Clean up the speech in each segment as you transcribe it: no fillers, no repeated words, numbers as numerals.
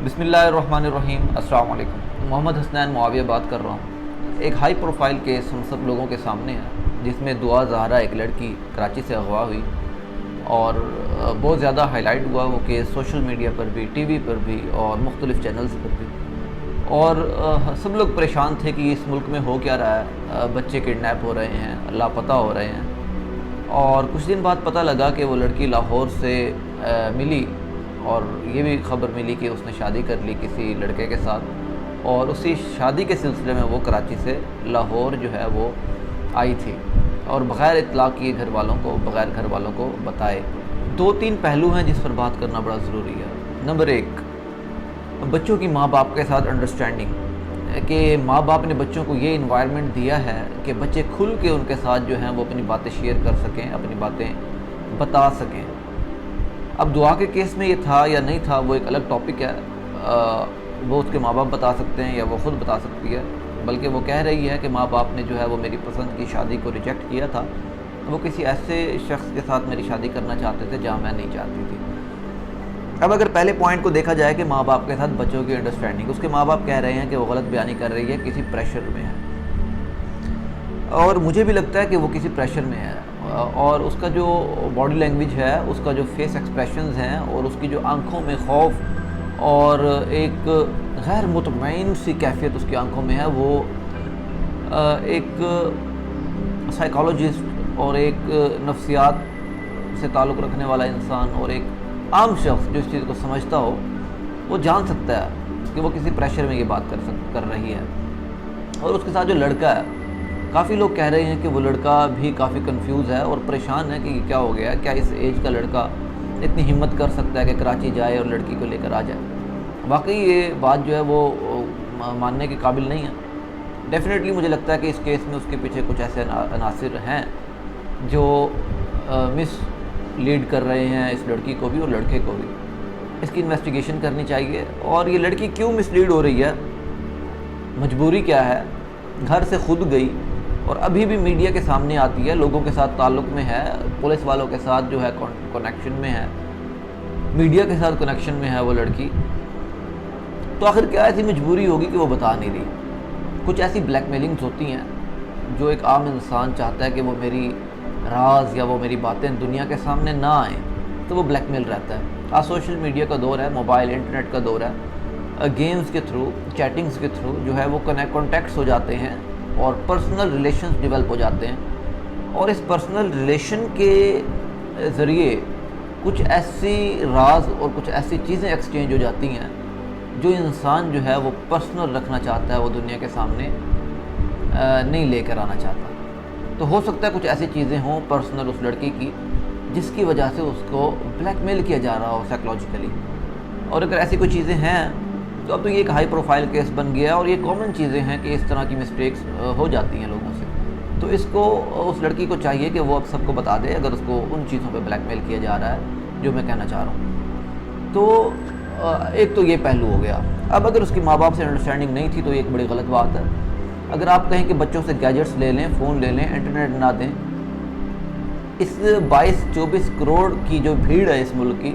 بسم اللہ الرحمن الرحیم۔ السلام علیکم۔ محمد حسنین معاویہ بات کر رہا ہوں۔ ایک ہائی پروفائل کیس ہم سب لوگوں کے سامنے ہے، جس میں دعا زہرا ایک لڑکی کراچی سے اغوا ہوئی اور بہت زیادہ ہائی لائٹ ہوا وہ کیس سوشل میڈیا پر بھی، ٹی وی پر بھی اور مختلف چینلز پر بھی، اور سب لوگ پریشان تھے کہ اس ملک میں ہو کیا رہا ہے، بچے کڈنیپ ہو رہے ہیں، لاپتہ ہو رہے ہیں۔ اور کچھ دن بعد پتہ لگا کہ وہ لڑکی لاہور سے ملی، اور یہ بھی خبر ملی کہ اس نے شادی کر لی کسی لڑکے کے ساتھ، اور اسی شادی کے سلسلے میں وہ کراچی سے لاہور جو ہے وہ آئی تھی، اور بغیر اطلاع کیے بغیر گھر والوں کو بتائے۔ دو تین پہلو ہیں جس پر بات کرنا بڑا ضروری ہے۔ نمبر ایک، بچوں کی ماں باپ کے ساتھ انڈرسٹینڈنگ، کہ ماں باپ نے بچوں کو یہ انوائرمنٹ دیا ہے کہ بچے کھل کے ان کے ساتھ جو ہیں وہ اپنی باتیں شیئر کر سکیں، اپنی باتیں بتا سکیں۔ اب دعا کے کیس میں یہ تھا یا نہیں تھا وہ ایک الگ ٹاپک ہے، وہ اس کے ماں باپ بتا سکتے ہیں یا وہ خود بتا سکتی ہے، بلکہ وہ کہہ رہی ہے کہ ماں باپ نے جو ہے وہ میری پسند کی شادی کو ریجیکٹ کیا تھا، وہ کسی ایسے شخص کے ساتھ میری شادی کرنا چاہتے تھے جہاں میں نہیں چاہتی تھی۔ اب اگر پہلے پوائنٹ کو دیکھا جائے کہ ماں باپ کے ساتھ بچوں کی انڈرسٹینڈنگ، اس کے ماں باپ کہہ رہے ہیں کہ وہ غلط بیانی کر رہی ہے، کسی پریشر میں ہے، اور مجھے بھی لگتا ہے کہ وہ کسی پریشر میں ہے، اور اس کا جو باڈی لینگویج ہے، اس کا جو فیس ایکسپریشنز ہیں، اور اس کی جو آنکھوں میں خوف اور ایک غیر مطمئن سی کیفیت اس کی آنکھوں میں ہے، وہ ایک سائیکالوجسٹ اور ایک نفسیات سے تعلق رکھنے والا انسان اور ایک عام شخص جو اس چیز کو سمجھتا ہو، وہ جان سکتا ہے کہ وہ کسی پریشر میں یہ بات کر رہی ہے۔ اور اس کے ساتھ جو لڑکا ہے، کافی لوگ کہہ رہے ہیں کہ وہ لڑکا بھی کافی کنفیوز ہے اور پریشان ہے کہ یہ کیا ہو گیا ہے، کیا اس ایج کا لڑکا اتنی ہمت کر سکتا ہے کہ کراچی جائے اور لڑکی کو لے کر آ جائے۔ واقعی یہ بات جو ہے وہ ماننے کے قابل نہیں ہے۔ ڈیفینیٹلی مجھے لگتا ہے کہ اس کیس میں اس کے پیچھے کچھ ایسے عناصر ہیں جو مس لیڈ کر رہے ہیں اس لڑکی کو بھی اور لڑکے کو بھی۔ اس کی انویسٹیگیشن کرنی چاہیے، اور یہ لڑکی کیوں مس لیڈ ہو رہی ہے، مجبوری کیا ہے، گھر سے خود گئی اور ابھی بھی میڈیا کے سامنے آتی ہے، لوگوں کے ساتھ تعلق میں ہے، پولیس والوں کے ساتھ جو ہے کنیکشن میں ہے، میڈیا کے ساتھ کنیکشن میں ہے وہ لڑکی، تو آخر کیا ایسی مجبوری ہوگی کہ وہ بتا نہیں رہی۔ کچھ ایسی بلیک میلنگز ہوتی ہیں جو ایک عام انسان چاہتا ہے کہ وہ میری راز یا وہ میری باتیں دنیا کے سامنے نہ آئیں، تو وہ بلیک میل رہتا ہے۔ آج سوشل میڈیا کا دور ہے، موبائل انٹرنیٹ کا دور ہے، گیمز کے تھرو، چیٹنگز کے تھرو جو ہے وہ کانٹیکٹس ہو جاتے ہیں اور پرسنل ریلیشنز ڈیولپ ہو جاتے ہیں، اور اس پرسنل ریلیشن کے ذریعے کچھ ایسی راز اور کچھ ایسی چیزیں ایکسچینج ہو جاتی ہیں جو انسان جو ہے وہ پرسنل رکھنا چاہتا ہے، وہ دنیا کے سامنے نہیں لے کر آنا چاہتا۔ تو ہو سکتا ہے کچھ ایسی چیزیں ہوں پرسنل اس لڑکی کی جس کی وجہ سے اس کو بلیک میل کیا جا رہا ہو سائیکولوجیکلی، اور اگر ایسی کوئی چیزیں ہیں تو اب تو یہ ایک ہائی پروفائل کیس بن گیا، اور یہ کامن چیزیں ہیں کہ اس طرح کی مسٹیکس ہو جاتی ہیں لوگوں سے۔ تو اس کو، اس لڑکی کو چاہیے کہ وہ اب سب کو بتا دے اگر اس کو ان چیزوں پہ بلیک میل کیا جا رہا ہے جو میں کہنا چاہ رہا ہوں۔ تو ایک تو یہ پہلو ہو گیا۔ اب اگر اس کی ماں باپ سے انڈرسٹینڈنگ نہیں تھی تو یہ ایک بڑی غلط بات ہے۔ اگر آپ کہیں کہ بچوں سے گیجٹس لے لیں، فون لے لیں، انٹرنیٹ نہ دیں، اس 22-24 کروڑ کی جو بھیڑ ہے اس ملک کی،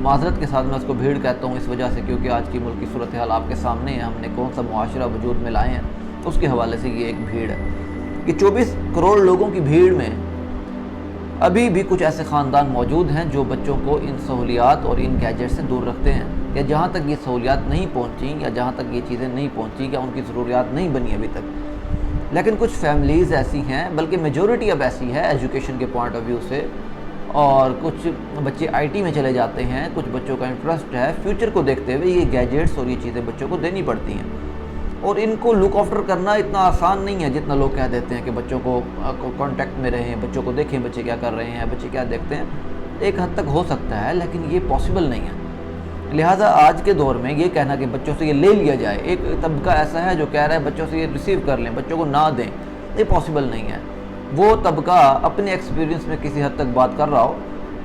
معذرت کے ساتھ میں اس کو بھیڑ کہتا ہوں اس وجہ سے کیونکہ آج کی ملک کی صورتحال آپ کے سامنے ہے، ہم نے کون سا معاشرہ وجود میں لائے ہیں، اس کے حوالے سے یہ ایک بھیڑ ہے کہ 24 کروڑ لوگوں کی بھیڑ میں ابھی بھی کچھ ایسے خاندان موجود ہیں جو بچوں کو ان سہولیات اور ان گیجٹ سے دور رکھتے ہیں، یا جہاں تک یہ سہولیات نہیں پہنچیں یا جہاں تک یہ چیزیں نہیں پہنچیں یا ان کی ضروریات نہیں بنی ابھی تک۔ لیکن کچھ فیملیز ایسی ہیں، بلکہ میجورٹی اب ایسی ہے ایجوکیشن کے پوائنٹ آف ویو سے، اور کچھ بچے آئی ٹی میں چلے جاتے ہیں، کچھ بچوں کا انٹرسٹ ہے، فیوچر کو دیکھتے ہوئے یہ گیجٹس اور یہ چیزیں بچوں کو دینی پڑتی ہیں، اور ان کو لک آفٹر کرنا اتنا آسان نہیں ہے جتنا لوگ کہہ دیتے ہیں کہ بچوں کو کانٹیکٹ میں رہیں، بچوں کو دیکھیں بچے کیا کر رہے ہیں، بچے کیا دیکھتے ہیں۔ ایک حد تک ہو سکتا ہے لیکن یہ پاسبل نہیں ہے۔ لہٰذا آج کے دور میں یہ کہنا کہ بچوں سے یہ لے لیا جائے، ایک طبقہ ایسا ہے جو کہہ رہا ہے بچوں سے یہ ریسیو کر لیں، بچوں کو نہ دیں، یہ پاسبل نہیں ہے۔ وہ طبقہ اپنے ایکسپیرینس میں کسی حد تک بات کر رہا ہو،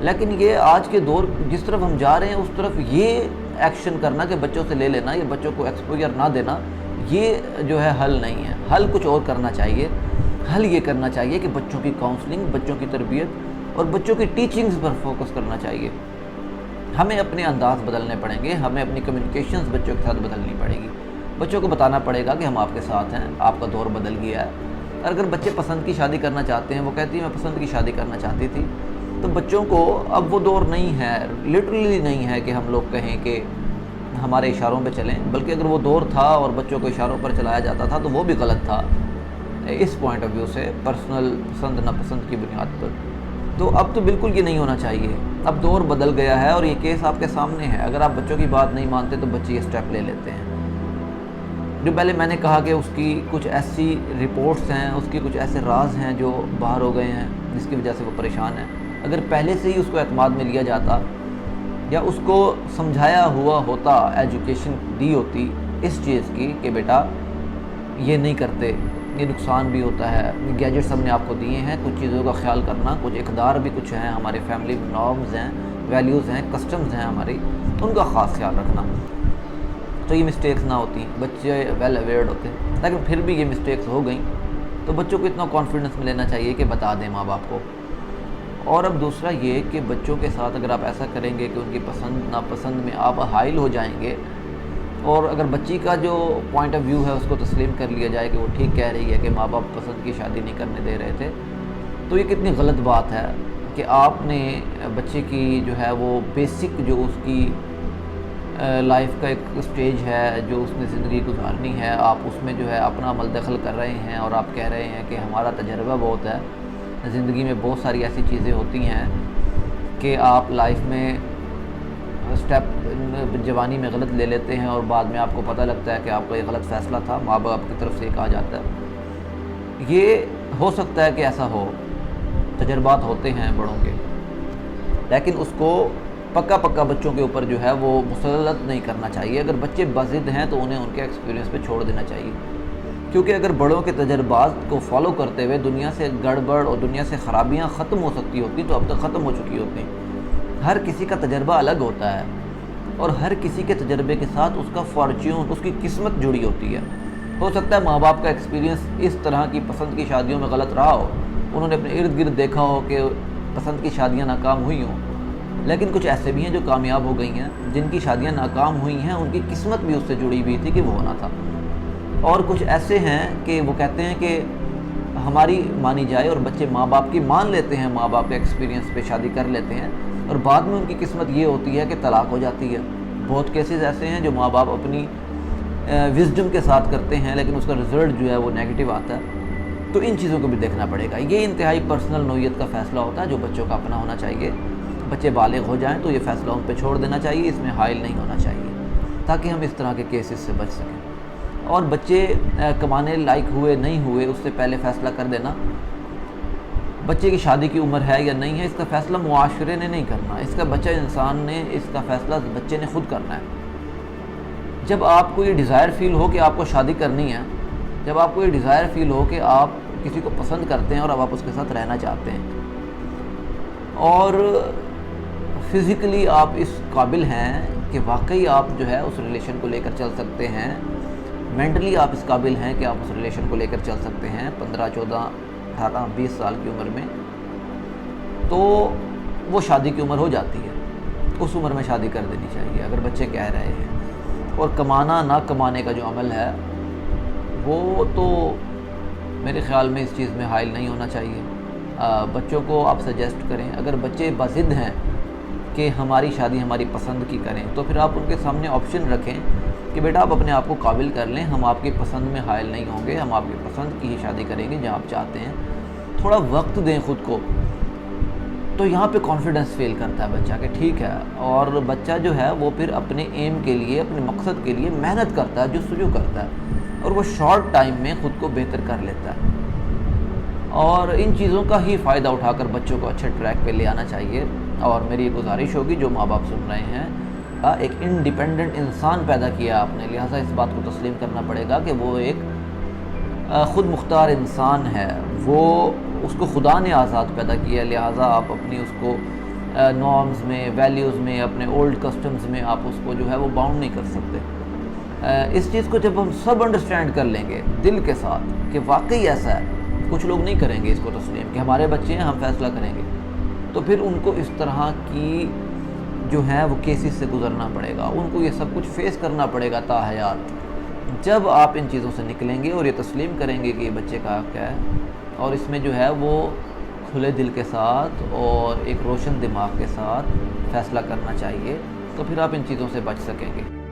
لیکن یہ آج کے دور جس طرف ہم جا رہے ہیں اس طرف یہ ایکشن کرنا کہ بچوں سے لے لینا یا بچوں کو ایکسپوجر نہ دینا، یہ جو ہے حل نہیں ہے۔ حل کچھ اور کرنا چاہیے۔ حل یہ کرنا چاہیے کہ بچوں کی کاؤنسلنگ، بچوں کی تربیت اور بچوں کی ٹیچنگز پر فوکس کرنا چاہیے۔ ہمیں اپنے انداز بدلنے پڑیں گے، ہمیں اپنی کمیونیکیشنز بچوں کے ساتھ بدلنی پڑے گی، بچوں کو بتانا پڑے گا کہ ہم آپ کے ساتھ ہیں، آپ کا دور بدل گیا ہے۔ اگر بچے پسند کی شادی کرنا چاہتے ہیں، وہ کہتی ہیں میں پسند کی شادی کرنا چاہتی تھی، تو بچوں کو اب وہ دور نہیں ہے، لٹرلی نہیں ہے کہ ہم لوگ کہیں کہ ہمارے اشاروں پہ چلیں، بلکہ اگر وہ دور تھا اور بچوں کو اشاروں پر چلایا جاتا تھا تو وہ بھی غلط تھا اس پوائنٹ آف ویو سے، پرسنل پسند ناپسند کی بنیاد پر۔ تو اب تو بالکل یہ نہیں ہونا چاہیے، اب دور بدل گیا ہے اور یہ کیس آپ کے سامنے ہے۔ اگر آپ بچوں کی بات نہیں مانتے تو بچے یہ سٹیپ لے لیتے ہیں۔ جو پہلے میں نے کہا کہ اس کی کچھ ایسی رپورٹس ہیں، اس کی کچھ ایسے راز ہیں جو باہر ہو گئے ہیں جس کی وجہ سے وہ پریشان ہے۔ اگر پہلے سے ہی اس کو اعتماد میں لیا جاتا یا اس کو سمجھایا ہوا ہوتا، ایجوکیشن دی ہوتی اس چیز کی کہ بیٹا یہ نہیں کرتے، یہ نقصان بھی ہوتا ہے، گیجٹس ہم نے آپ کو دیے ہیں، کچھ چیزوں کا خیال کرنا، کچھ اقدار بھی کچھ ہیں، ہمارے فیملی نارمز ہیں، ویلیوز ہیں، کسٹمز ہیں ہماری، ان کا خاص خیال رکھنا، تو یہ مسٹیکس نہ ہوتی، بچے ویل اویئرڈ ہوتے۔ لیکن پھر بھی یہ مسٹیکس ہو گئیں تو بچوں کو اتنا کانفیڈنس میں لینا چاہیے کہ بتا دیں ماں باپ کو۔ اور اب دوسرا یہ کہ بچوں کے ساتھ اگر آپ ایسا کریں گے کہ ان کی پسند ناپسند میں آپ حائل ہو جائیں گے، اور اگر بچی کا جو پوائنٹ آف ویو ہے اس کو تسلیم کر لیا جائے کہ وہ ٹھیک کہہ رہی ہے کہ ماں باپ پسند کی شادی نہیں کرنے دے رہے تھے، تو یہ کتنی غلط بات ہے کہ آپ نے بچے کی جو ہے وہ بیسک جو اس کی لائف کا ایک سٹیج ہے جو اس نے زندگی گزارنی ہے، آپ اس میں جو ہے اپنا عمل دخل کر رہے ہیں، اور آپ کہہ رہے ہیں کہ ہمارا تجربہ بہت ہے، زندگی میں بہت ساری ایسی چیزیں ہوتی ہیں کہ آپ لائف میں سٹیپ جوانی میں غلط لے لیتے ہیں اور بعد میں آپ کو پتہ لگتا ہے کہ آپ کا یہ غلط فیصلہ تھا، ماں باپ کی طرف سے کہا جاتا ہے۔ یہ ہو سکتا ہے کہ ایسا ہو، تجربات ہوتے ہیں بڑوں کے، لیکن اس کو پکا بچوں کے اوپر جو ہے وہ مسلط نہیں کرنا چاہیے۔ اگر بچے بضد ہیں تو انہیں ان کے ایکسپیرینس پہ چھوڑ دینا چاہیے، کیونکہ اگر بڑوں کے تجربات کو فالو کرتے ہوئے دنیا سے گڑبڑ اور دنیا سے خرابیاں ختم ہو سکتی ہوتی تو اب تک ختم ہو چکی ہوتی۔ ہر کسی کا تجربہ الگ ہوتا ہے، اور ہر کسی کے تجربے کے ساتھ اس کا فارچیون، اس کی قسمت جڑی ہوتی ہے۔ ہو سکتا ہے ماں باپ کا ایکسپیرینس اس طرح کی پسند کی شادیوں میں غلط رہا ہو، انہوں نے اپنے ارد گرد دیکھا ہو کہ پسند کی شادیاں ناکام ہوئی ہوں، لیکن کچھ ایسے بھی ہیں جو کامیاب ہو گئی ہیں، جن کی شادیاں ناکام ہوئی ہیں ان کی قسمت بھی اس سے جڑی ہوئی تھی کہ وہ ہونا تھا۔ اور کچھ ایسے ہیں کہ وہ کہتے ہیں کہ ہماری مانی جائے، اور بچے ماں باپ کی مان لیتے ہیں، ماں باپ کے ایکسپیرینس پہ شادی کر لیتے ہیں، اور بعد میں ان کی قسمت یہ ہوتی ہے کہ طلاق ہو جاتی ہے۔ بہت کیسز ایسے ہیں جو ماں باپ اپنی وزڈم کے ساتھ کرتے ہیں لیکن اس کا رزلٹ جو ہے وہ نیگیٹو آتا ہے۔ تو ان چیزوں کو بھی دیکھنا پڑے گا۔ یہ انتہائی پرسنل نوعیت کا فیصلہ ہوتا ہے جو بچوں کا اپنا ہونا چاہیے۔ بچے بالغ ہو جائیں تو یہ فیصلہ ان پہ چھوڑ دینا چاہیے، اس میں حائل نہیں ہونا چاہیے، تاکہ ہم اس طرح کے کیسز سے بچ سکیں۔ اور بچے کمانے لائق ہوئے نہیں ہوئے اس سے پہلے فیصلہ کر دینا، بچے کی شادی کی عمر ہے یا نہیں ہے، اس کا فیصلہ معاشرے نے نہیں کرنا، اس کا بچہ انسان نے، اس کا فیصلہ بچے نے خود کرنا ہے۔ جب آپ کو یہ ڈیزائر فیل ہو کہ آپ کو شادی کرنی ہے، جب آپ کو یہ ڈیزائر فیل ہو کہ آپ کسی کو پسند کرتے ہیں اور اب آپ اس کے ساتھ رہنا چاہتے ہیں، اور فزیکلی آپ اس قابل ہیں کہ واقعی آپ جو ہے اس ریلیشن کو لے کر چل سکتے ہیں، مینٹلی آپ اس قابل ہیں کہ آپ اس ریلیشن کو لے کر چل سکتے ہیں 15 14 18 20 سال کی عمر میں، تو وہ شادی کی عمر ہو جاتی ہے، اس عمر میں شادی کر دینی چاہیے اگر بچے کہہ رہے ہیں۔ اور کمانا نہ کمانے کا جو عمل ہے وہ تو میرے خیال میں اس چیز میں حائل نہیں ہونا چاہیے۔ بچوں کو آپ سجیسٹ کریں، اگر بچے بضد ہیں کہ ہماری شادی ہماری پسند کی کریں تو پھر آپ ان کے سامنے آپشن رکھیں کہ بیٹا آپ اپنے آپ کو قابل کر لیں، ہم آپ کی پسند میں حائل نہیں ہوں گے، ہم آپ کی پسند کی ہی شادی کریں گے جہاں آپ چاہتے ہیں، تھوڑا وقت دیں خود کو۔ تو یہاں پہ کانفیڈنس فیل کرتا ہے بچہ کہ ٹھیک ہے، اور بچہ جو ہے وہ پھر اپنے ایم کے لیے، اپنے مقصد کے لیے محنت کرتا ہے، جستجو کرتا ہے، اور وہ شارٹ ٹائم میں خود کو بہتر کر لیتا ہے۔ اور ان چیزوں کا ہی فائدہ اٹھا کر بچوں کو اچھے ٹریک پہ لے آنا چاہیے۔ اور میری گزارش ہوگی جو ماں باپ سن رہے ہیں، ایک انڈیپینڈنٹ انسان پیدا کیا آپ نے، لہٰذا اس بات کو تسلیم کرنا پڑے گا کہ وہ ایک خود مختار انسان ہے، وہ اس کو خدا نے آزاد پیدا کیا، لہٰذا آپ اپنی اس کو نارمز میں، ویلیوز میں، اپنے اولڈ کسٹمز میں آپ اس کو جو ہے وہ باؤنڈ نہیں کر سکتے۔ اس چیز کو جب ہم سب انڈرسٹینڈ کر لیں گے دل کے ساتھ کہ واقعی ایسا ہے، کچھ لوگ نہیں کریں گے اس کو تسلیم کہ ہمارے بچے ہیں ہم فیصلہ کریں گے، تو پھر ان کو اس طرح کی جو ہیں وہ کیسز سے گزرنا پڑے گا، ان کو یہ سب کچھ فیس کرنا پڑے گا تا حیات۔ جب آپ ان چیزوں سے نکلیں گے اور یہ تسلیم کریں گے کہ یہ بچے کا حق ہے، اور اس میں جو ہے وہ کھلے دل کے ساتھ اور ایک روشن دماغ کے ساتھ فیصلہ کرنا چاہیے، تو پھر آپ ان چیزوں سے بچ سکیں گے۔